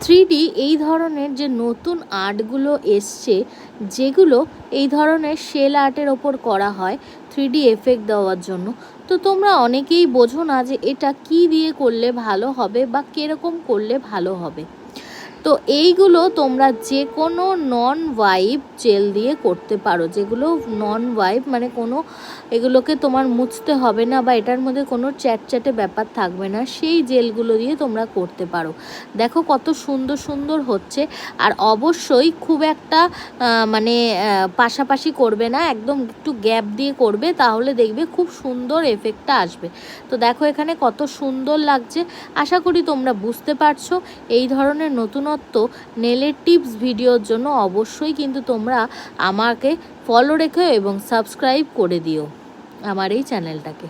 3D এই ধরনের যে নতুন আর্টগুলো এসছে, যেগুলো এই ধরনের শেল আর্টের ওপর করা হয় 3D এফেক্ট দেওয়ার জন্য, তো তোমরা অনেকেই বোঝো না যে এটা কি দিয়ে করলে ভালো হবে বা কীরকম করলে ভালো হবে। তো এইগুলো তোমরা যে কোনো নন ওয়াইপ জেল দিয়ে করতে পারো, যেগুলো নন ওয়াইপ মানে কোনো এগুলোকে তোমার মুছতে হবে না বা এটার মধ্যে কোনো চ্যাটচ্যাটে ব্যাপার থাকবে না, সেই জেলগুলো দিয়ে তোমরা করতে পারো। দেখো কত সুন্দর সুন্দর হচ্ছে। আর অবশ্যই খুব একটা মানে পাশাপাশি করবে না, একদম একটু গ্যাপ দিয়ে করবে, তাহলে দেখবে খুব সুন্দর এফেক্টটা আসবে। তো দেখো এখানে কত সুন্দর লাগছে। আশা করি তোমরা বুঝতে পারছো। এই ধরনের নতুনত্ব নেলের টিপস ভিডিওর জন্য অবশ্যই কিন্তু তোমরা আমাকে ফলো রেখো এবং সাবস্ক্রাইব করে দিও আমার এই চ্যানেলটাকে।